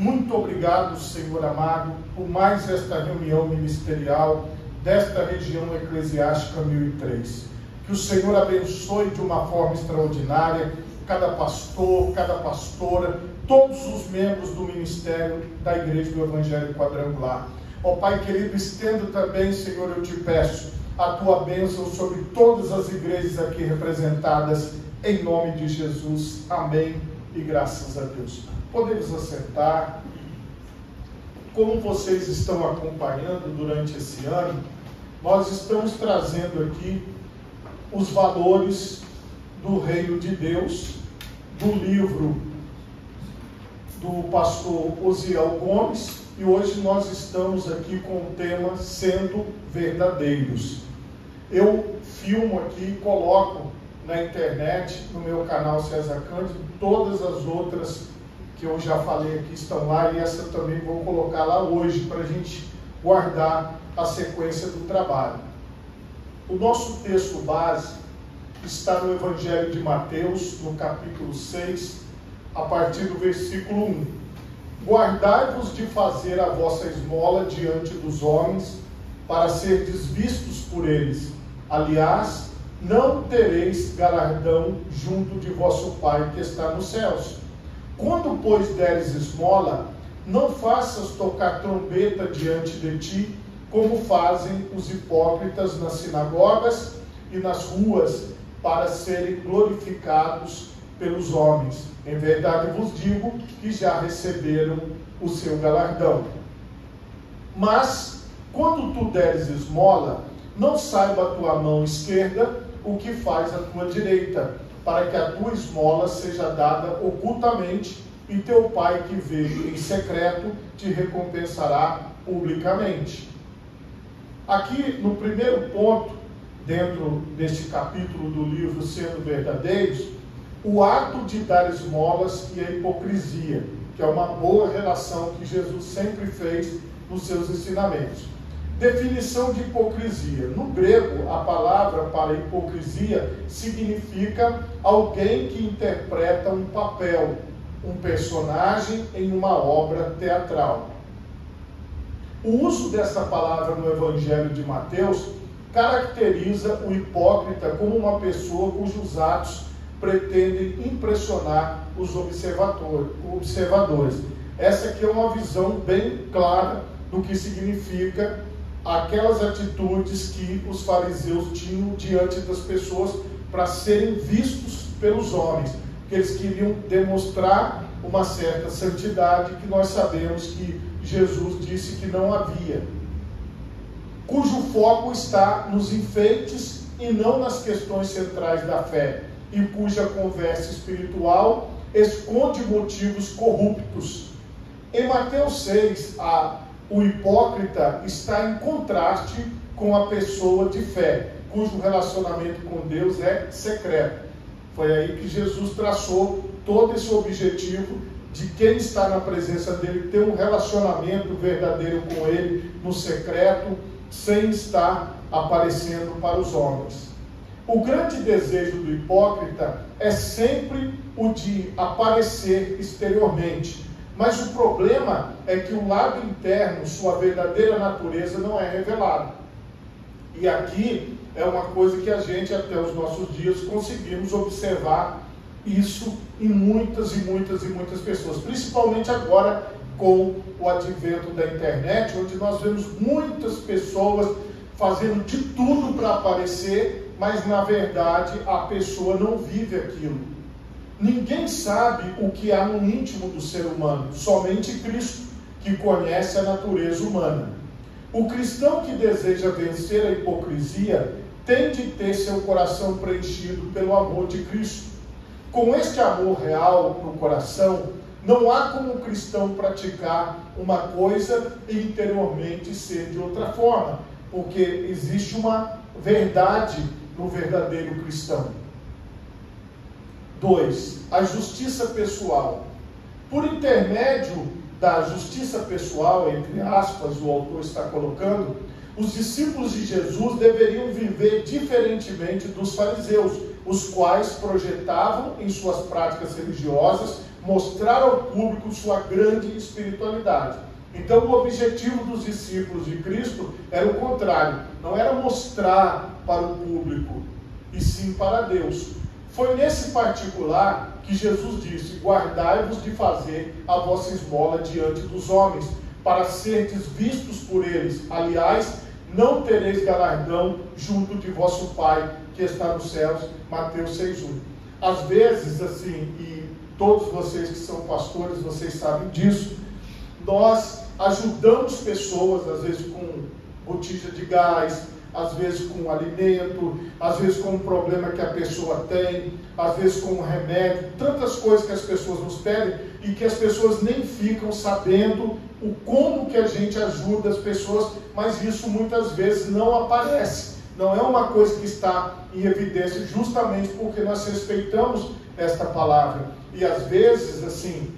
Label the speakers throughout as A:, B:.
A: Muito obrigado, Senhor amado, por mais esta reunião ministerial desta região eclesiástica 1003. Que o Senhor abençoe de uma forma extraordinária cada pastor, cada pastora, todos os membros do ministério da Igreja do Evangelho Quadrangular. Ó Pai querido, estenda também, Senhor, eu te peço, a tua bênção sobre todas as igrejas aqui representadas, em nome de Jesus. Amém e graças a Deus. Podemos assentar. Como vocês estão acompanhando durante esse ano, nós estamos trazendo aqui os valores do Reino de Deus, do livro do pastor Osiel Gomes, e hoje nós estamos aqui com o tema Sendo Verdadeiros. Eu filmo aqui e coloco na internet, no meu canal César Cândido, todas as outras que eu já falei aqui estão lá, e essa também vou colocar lá hoje, para a gente guardar a sequência do trabalho. O nosso texto base está no Evangelho de Mateus, no capítulo 6, a partir do versículo 1. Guardai-vos de fazer a vossa esmola diante dos homens, para serdes vistos por eles. Aliás, não tereis galardão junto de vosso Pai que está nos céus. Quando, pois, deres esmola, não faças tocar trombeta diante de ti, como fazem os hipócritas nas sinagogas e nas ruas, para serem glorificados pelos homens. Em verdade vos digo que já receberam o seu galardão. Mas, quando tu deres esmola, não saiba a tua mão esquerda o que faz a tua direita, para que a tua esmola seja dada ocultamente, e teu Pai que vê em secreto te recompensará publicamente. Aqui no primeiro ponto, dentro deste capítulo do livro Sendo Verdadeiros, o ato de dar esmolas e a hipocrisia, que é uma boa relação que Jesus sempre fez nos seus ensinamentos. Definição de hipocrisia. No grego, a palavra para hipocrisia significa alguém que interpreta um papel, um personagem em uma obra teatral. O uso dessa palavra no Evangelho de Mateus caracteriza o hipócrita como uma pessoa cujos atos pretendem impressionar os observadores. Essa aqui é uma visão bem clara do que significa aquelas atitudes que os fariseus tinham diante das pessoas para serem vistos pelos homens, que eles queriam demonstrar uma certa santidade que nós sabemos que Jesus disse que não havia, cujo foco está nos enfeites e não nas questões centrais da fé, e cuja conversa espiritual esconde motivos corruptos. Em Mateus 6, o hipócrita está em contraste com a pessoa de fé, cujo relacionamento com Deus é secreto. Foi aí que Jesus traçou todo esse objetivo de quem está na presença dele ter um relacionamento verdadeiro com ele, no secreto, sem estar aparecendo para os homens. O grande desejo do hipócrita é sempre o de aparecer exteriormente, mas o problema é que o lado interno, sua verdadeira natureza, não é revelado. E aqui é uma coisa que a gente, até os nossos dias, conseguimos observar isso em muitas pessoas, principalmente agora com o advento da internet, onde nós vemos muitas pessoas fazendo de tudo para aparecer, mas na verdade a pessoa não vive aquilo. Ninguém sabe o que há no íntimo do ser humano, somente Cristo, que conhece a natureza humana. O cristão que deseja vencer a hipocrisia tem de ter seu coração preenchido pelo amor de Cristo. Com este amor real no coração, não há como um cristão praticar uma coisa e interiormente ser de outra forma, porque existe uma verdade no verdadeiro cristão. 2. A justiça pessoal. Por intermédio da justiça pessoal, entre aspas, o autor está colocando, os discípulos de Jesus deveriam viver diferentemente dos fariseus, os quais projetavam em suas práticas religiosas mostrar ao público sua grande espiritualidade. Então o objetivo dos discípulos de Cristo era o contrário, não era mostrar para o público, e sim para Deus. Foi nesse particular que Jesus disse: guardai-vos de fazer a vossa esmola diante dos homens, para serdes vistos por eles. Aliás, não tereis galardão junto de vosso Pai que está nos céus. Mateus 6:1. Às vezes, assim, e todos vocês que são pastores, vocês sabem disso, nós ajudamos pessoas, às vezes com botija de gás, às vezes com alimento, às vezes com um problema que a pessoa tem, às vezes com um remédio, tantas coisas que as pessoas nos pedem e que as pessoas nem ficam sabendo o como que a gente ajuda as pessoas, mas isso muitas vezes não aparece, não é uma coisa que está em evidência, justamente porque nós respeitamos esta palavra. E às vezes, assim,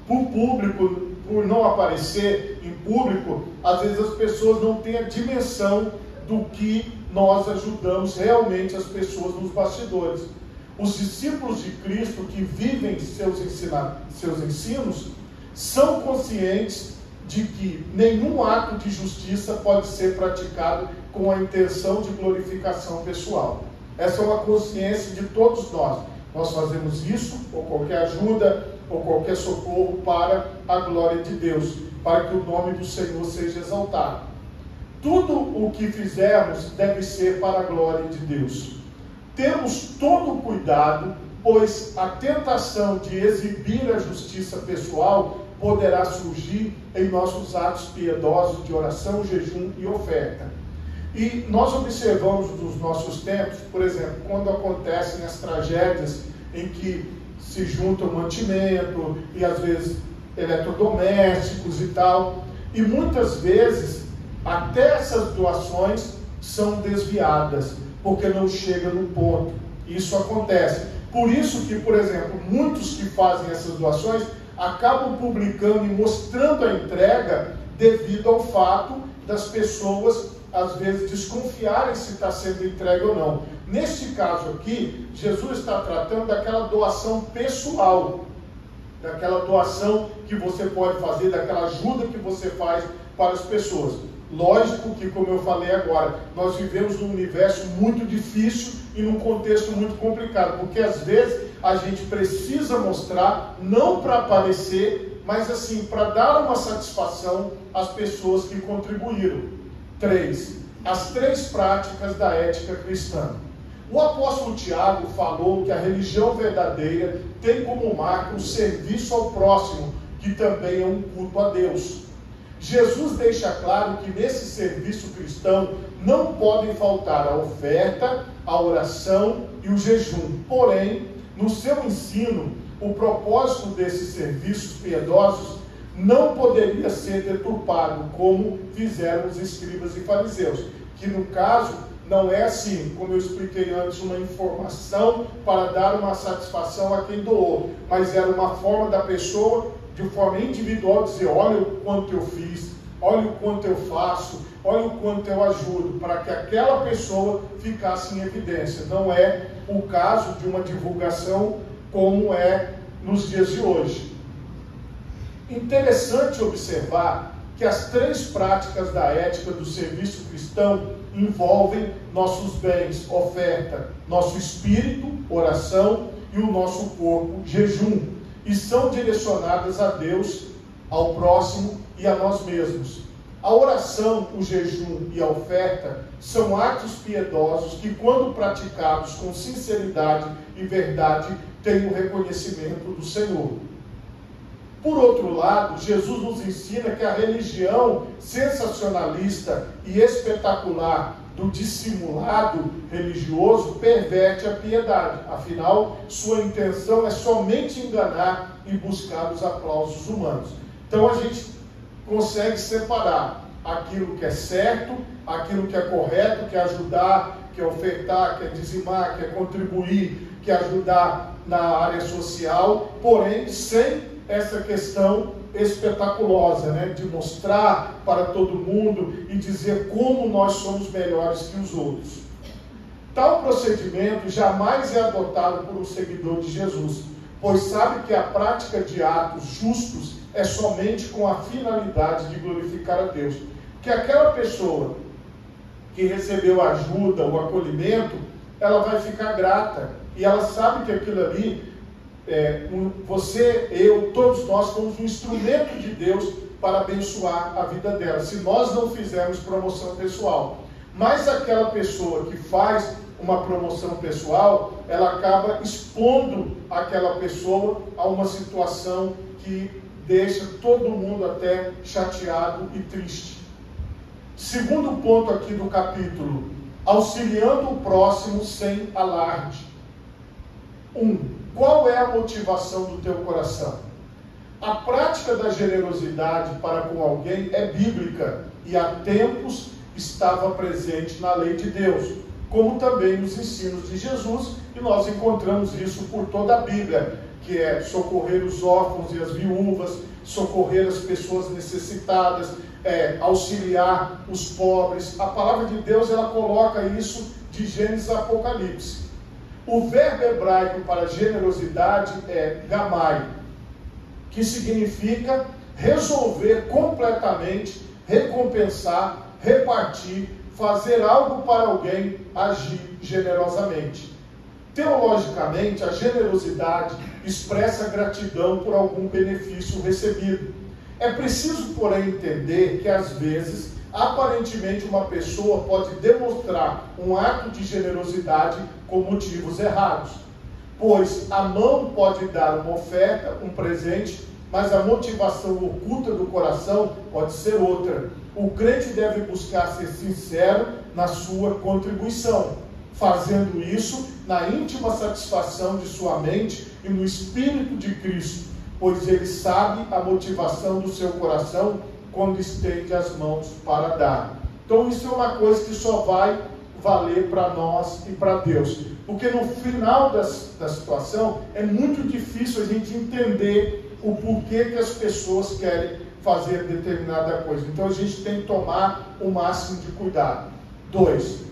A: por público, por não aparecer em público, às vezes as pessoas não têm a dimensão do que nós ajudamos realmente as pessoas nos bastidores. Os discípulos de Cristo que vivem seus ensinos são conscientes de que nenhum ato de justiça pode ser praticado com a intenção de glorificação pessoal. Essa é uma consciência de todos nós. Nós fazemos isso, ou qualquer ajuda, ou qualquer socorro, para a glória de Deus, para que o nome do Senhor seja exaltado. Tudo o que fizermos deve ser para a glória de Deus. Temos todo o cuidado, pois a tentação de exibir a justiça pessoal poderá surgir em nossos atos piedosos de oração, jejum e oferta. E nós observamos nos nossos tempos, por exemplo, quando acontecem as tragédias em que se juntam mantimento e às vezes eletrodomésticos e tal, e muitas vezes até essas doações são desviadas, porque não chega no ponto. Isso acontece. Por isso que, por exemplo, muitos que fazem essas doações acabam publicando e mostrando a entrega devido ao fato das pessoas às vezes desconfiarem se está sendo entregue ou não. Neste caso aqui, Jesus está tratando daquela doação pessoal, daquela doação que você pode fazer, daquela ajuda que você faz para as pessoas. Lógico que, como eu falei agora, nós vivemos num universo muito difícil e num contexto muito complicado, porque às vezes a gente precisa mostrar, não para aparecer, mas assim, para dar uma satisfação às pessoas que contribuíram. 3. As 3 práticas da ética cristã. O apóstolo Tiago falou que a religião verdadeira tem como marca o serviço ao próximo, que também é um culto a Deus. Jesus deixa claro que nesse serviço cristão não podem faltar a oferta, a oração e o jejum. Porém, no seu ensino, o propósito desses serviços piedosos não poderia ser deturpado, como fizeram os escribas e fariseus, que no caso não é assim, como eu expliquei antes, uma informação para dar uma satisfação a quem doou, mas era uma forma da pessoa, de forma individual, dizer: olha o quanto eu fiz, olha o quanto eu faço, olha o quanto eu ajudo, para que aquela pessoa ficasse em evidência. Não é o caso de uma divulgação como é nos dias de hoje. Interessante observar que as 3 práticas da ética do serviço cristão envolvem nossos bens, oferta, nosso espírito, oração, e o nosso corpo, jejum, e são direcionadas a Deus, ao próximo e a nós mesmos. A oração, o jejum e a oferta são atos piedosos que, quando praticados com sinceridade e verdade, têm o reconhecimento do Senhor. Por outro lado, Jesus nos ensina que a religião sensacionalista e espetacular do dissimulado religioso perverte a piedade. Afinal, sua intenção é somente enganar e buscar os aplausos humanos. Então a gente consegue separar aquilo que é certo, aquilo que é correto, que é ajudar, que é ofertar, que é dizimar, que é contribuir, que é ajudar na área social, porém sem essa questão espetaculosa, né, de mostrar para todo mundo e dizer como nós somos melhores que os outros. Tal procedimento jamais é adotado por um seguidor de Jesus, pois sabe que a prática de atos justos é somente com a finalidade de glorificar a Deus. Que aquela pessoa que recebeu ajuda, o acolhimento, ela vai ficar grata, e ela sabe que aquilo ali, você, eu, todos nós somos um instrumento de Deus para abençoar a vida dela, se nós não fizermos promoção pessoal. Mas aquela pessoa que faz uma promoção pessoal, ela acaba expondo aquela pessoa a uma situação que deixa todo mundo até chateado e triste. Segundo ponto aqui do capítulo, auxiliando o próximo sem alarde. 1. Qual é a motivação do teu coração? A prática da generosidade para com alguém é bíblica e há tempos estava presente na lei de Deus, como também nos ensinos de Jesus, e nós encontramos isso por toda a Bíblia, que é socorrer os órfãos e as viúvas, socorrer as pessoas necessitadas, auxiliar os pobres. A palavra de Deus, ela coloca isso de Gênesis a Apocalipse. O verbo hebraico para generosidade é gamai, que significa resolver completamente, recompensar, repartir, fazer algo para alguém, agir generosamente. Teologicamente, a generosidade expressa gratidão por algum benefício recebido. É preciso, porém, entender que, às vezes, aparentemente uma pessoa pode demonstrar um ato de generosidade com motivos errados. Pois a mão pode dar uma oferta, um presente, mas a motivação oculta do coração pode ser outra. O crente deve buscar ser sincero na sua contribuição, fazendo isso na íntima satisfação de sua mente e no Espírito de Cristo, pois ele sabe a motivação do seu coração quando estende as mãos para dar. Então isso é uma coisa que só vai valer para nós e para Deus, porque no final da situação é muito difícil a gente entender o porquê que as pessoas querem fazer determinada coisa. Então a gente tem que tomar o máximo de cuidado. 2.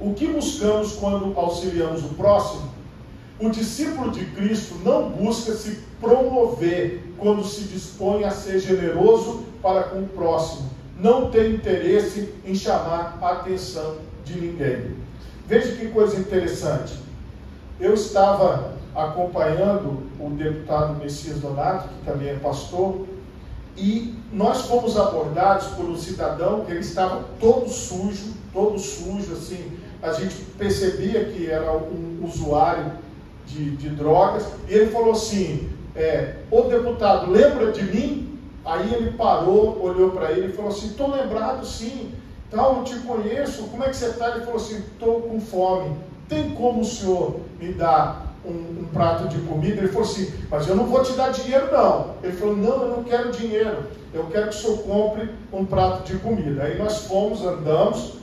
A: O que buscamos quando auxiliamos o próximo? O discípulo de Cristo não busca se promover quando se dispõe a ser generoso para com o próximo. Não tem interesse em chamar a atenção de ninguém. Veja que coisa interessante. Eu estava acompanhando o deputado Messias Donato, que também é pastor, e nós fomos abordados por um cidadão que ele estava todo sujo, assim, a gente percebia que era um usuário de drogas, e ele falou assim, ô deputado, lembra de mim? Aí ele parou, olhou para ele e falou assim, estou lembrado sim, tal, eu te conheço, como é que você está? Ele falou assim, estou com fome, tem como o senhor me dar um prato de comida? Ele falou assim, mas eu não vou te dar dinheiro não. Ele falou, não, eu não quero dinheiro, eu quero que o senhor compre um prato de comida. Aí nós fomos, andamos,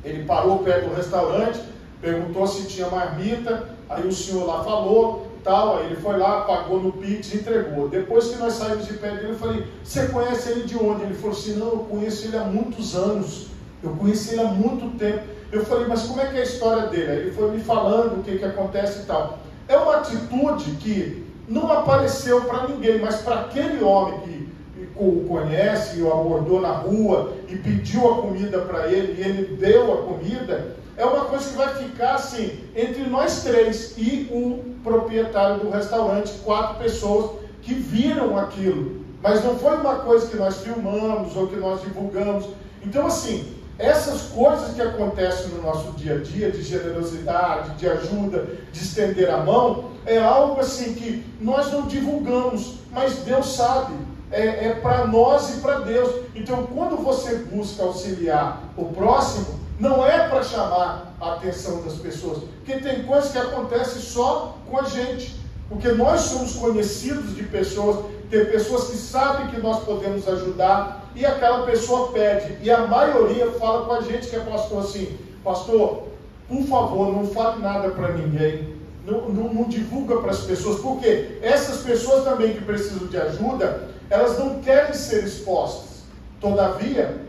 A: ele parou perto do restaurante, perguntou se tinha marmita, aí o senhor lá falou, tal, aí ele foi lá, pagou no Pix e entregou. Depois que nós saímos de perto dele, eu falei, você conhece ele de onde? Ele falou assim, não, eu conheço ele há muitos anos, eu conheci ele há muito tempo. Eu falei, mas como é que é a história dele? Aí ele foi me falando o que acontece e tal. É uma atitude que não apareceu para ninguém, mas para aquele homem que o conhece, o abordou na rua e pediu a comida para ele, e ele deu a comida, é uma coisa que vai ficar assim, entre nós três e o proprietário do restaurante, 4 pessoas que viram aquilo. Mas não foi uma coisa que nós filmamos ou que nós divulgamos. Então assim, essas coisas que acontecem no nosso dia a dia, de generosidade, de ajuda, de estender a mão, é algo assim que nós não divulgamos, mas Deus sabe, é para nós e para Deus. Então quando você busca auxiliar o próximo, não é para chamar a atenção das pessoas, porque tem coisas que acontecem só com a gente, porque nós somos conhecidos de pessoas, tem pessoas que sabem que nós podemos ajudar, e aquela pessoa pede, e a maioria fala com a gente que é pastor assim, pastor, por favor, não fale nada para ninguém, não divulga para as pessoas, porque essas pessoas também que precisam de ajuda, elas não querem ser expostas. Todavia,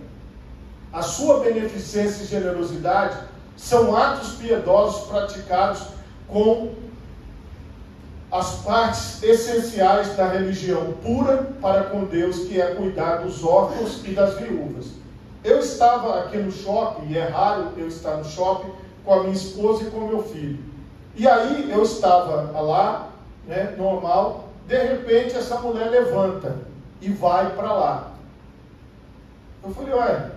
A: a sua beneficência e generosidade são atos piedosos praticados com as partes essenciais da religião pura para com Deus, que é cuidar dos órfãos e das viúvas. Eu estava aqui no shopping, e é raro eu estar no shopping, com a minha esposa e com meu filho. E aí eu estava lá, né, normal, de repente essa mulher levanta e vai para lá. Eu falei, ué,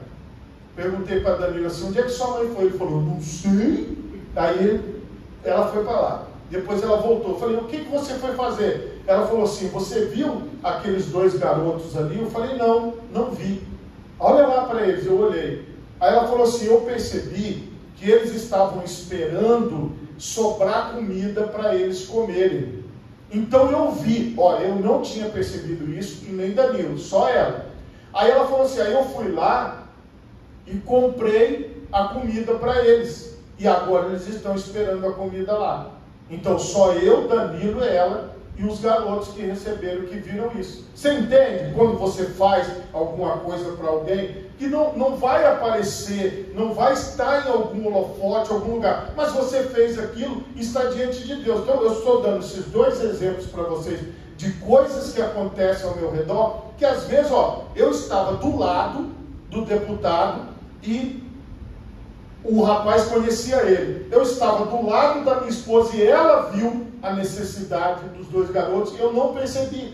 A: perguntei para Danilo assim, onde é que sua mãe foi? Ele falou, não sei. Aí ela foi para lá. Depois ela voltou. Eu falei, o que você foi fazer? Ela falou assim, você viu aqueles dois garotos ali? Eu falei, não, não vi. Olha lá para eles, eu olhei. Aí ela falou assim, eu percebi que eles estavam esperando sobrar comida para eles comerem. Então eu vi, olha, eu não tinha percebido isso, e nem Danilo, só ela. Aí ela falou assim, aí eu fui lá e comprei a comida para eles. E agora eles estão esperando a comida lá. Então só eu, Danilo, ela e os garotos que receberam, que viram isso. Você entende? Quando você faz alguma coisa para alguém, que não vai aparecer, não vai estar em algum holofote, algum lugar, mas você fez aquilo e está diante de Deus. Então eu estou dando esses dois exemplos para vocês, de coisas que acontecem ao meu redor, que às vezes, eu estava do lado do deputado e o rapaz conhecia ele. Eu estava do lado da minha esposa e ela viu a necessidade dos dois garotos e eu não percebi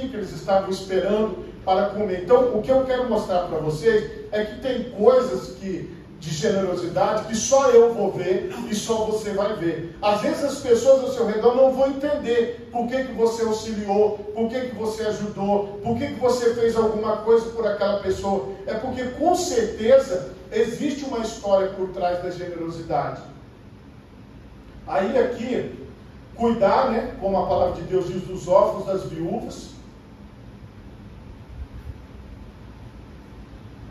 A: que eles estavam esperando para comer. Então, o que eu quero mostrar para vocês é que tem coisas de generosidade que só eu vou ver e só você vai ver. Às vezes as pessoas ao seu redor não vão entender por que você auxiliou, por que você ajudou, por que você fez alguma coisa por aquela pessoa. É porque com certeza existe uma história por trás da generosidade. Aí aqui, cuidar, né, como a palavra de Deus diz, dos órfãos, das viúvas,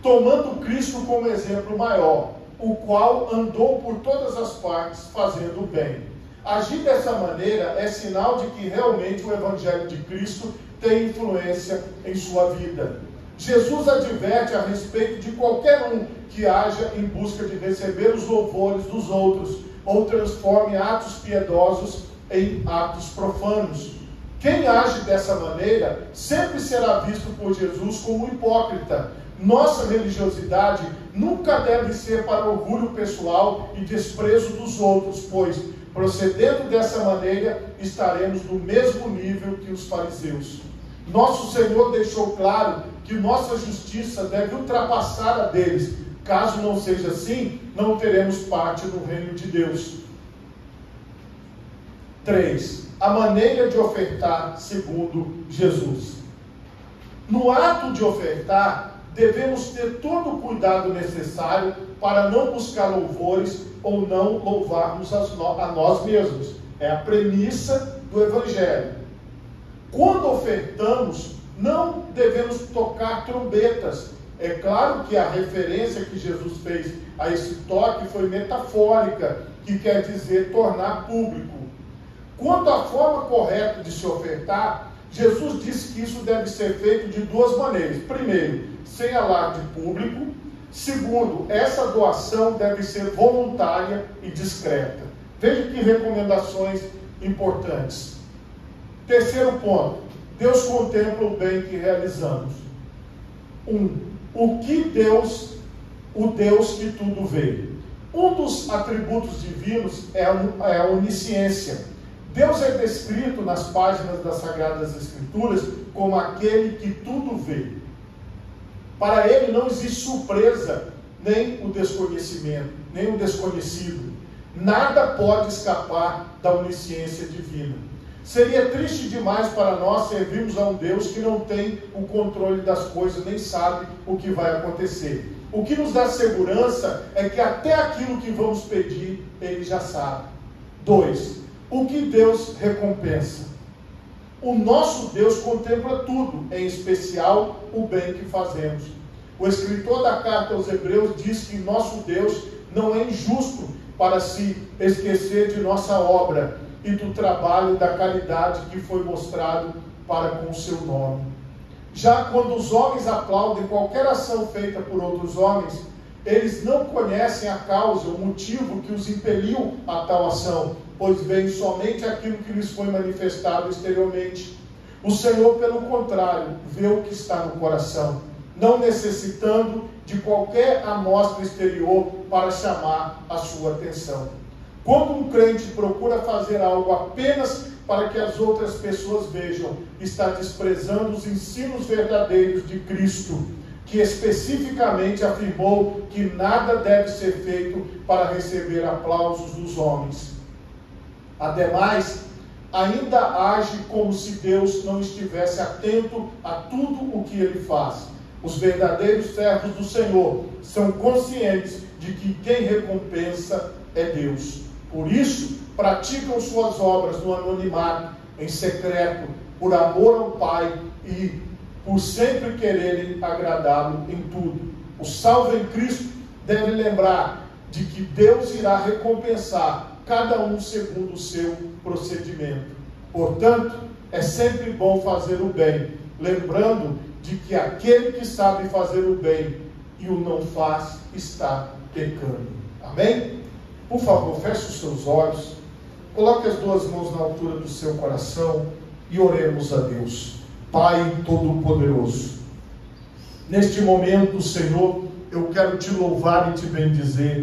A: tomando Cristo como exemplo maior, o qual andou por todas as partes fazendo o bem. Agir dessa maneira é sinal de que realmente o Evangelho de Cristo tem influência em sua vida. Jesus adverte a respeito de qualquer um que haja em busca de receber os louvores dos outros, ou transforme atos piedosos em atos profanos. Quem age dessa maneira sempre será visto por Jesus como hipócrita. Nossa religiosidade nunca deve ser para orgulho pessoal e desprezo dos outros, pois, procedendo dessa maneira, estaremos no mesmo nível que os fariseus. Nosso Senhor deixou claro que nossa justiça deve ultrapassar a deles. Caso não seja assim, não teremos parte no reino de Deus. 3. A maneira de ofertar segundo Jesus. No ato de ofertar, devemos ter todo o cuidado necessário para não buscar louvores ou não louvarmos a nós mesmos. É a premissa do Evangelho. Quando ofertamos, não devemos tocar trombetas. É claro que a referência que Jesus fez a esse toque foi metafórica, que quer dizer tornar público. Quanto à forma correta de se ofertar, Jesus disse que isso deve ser feito de duas maneiras. Primeiro, sem alarde público. Segundo, essa doação deve ser voluntária e discreta. Veja que recomendações importantes. Terceiro ponto, Deus contempla o bem que realizamos. O Deus que tudo vê. Um dos atributos divinos é a onisciência. Deus é descrito nas páginas das Sagradas Escrituras como aquele que tudo vê. Para ele não existe surpresa, nem o desconhecimento, nem o desconhecido. Nada pode escapar da onisciência divina. Seria triste demais para nós servirmos a um Deus que não tem o controle das coisas, nem sabe o que vai acontecer. O que nos dá segurança é que até aquilo que vamos pedir, Ele já sabe. 2. O que Deus recompensa? O nosso Deus contempla tudo, em especial o bem que fazemos. O escritor da carta aos Hebreus diz que nosso Deus não é injusto para se esquecer de nossa obra e do trabalho da caridade que foi mostrado para com o seu nome. Já quando os homens aplaudem qualquer ação feita por outros homens, eles não conhecem a causa, o motivo que os impeliu a tal ação. pois veem somente aquilo que lhes foi manifestado exteriormente. O Senhor, pelo contrário, vê o que está no coração, não necessitando de qualquer amostra exterior para chamar a sua atenção. Quando um crente procura fazer algo apenas para que as outras pessoas vejam, está desprezando os ensinos verdadeiros de Cristo, que especificamente afirmou que nada deve ser feito para receber aplausos dos homens. Ademais, ainda age como se Deus não estivesse atento a tudo o que ele faz. Os verdadeiros servos do Senhor são conscientes de que quem recompensa é Deus. Por isso, praticam suas obras no anonimato, em secreto, por amor ao Pai e por sempre quererem agradá-lo em tudo. O salvo em Cristo deve lembrar de que Deus irá recompensar cada um segundo o seu procedimento. Portanto, é sempre bom fazer o bem, lembrando de que aquele que sabe fazer o bem e o não faz, está pecando. Amém? Por favor, feche os seus olhos, coloque as duas mãos na altura do seu coração e oremos a Deus. Pai Todo-Poderoso, neste momento, Senhor, eu quero te louvar e te bendizer.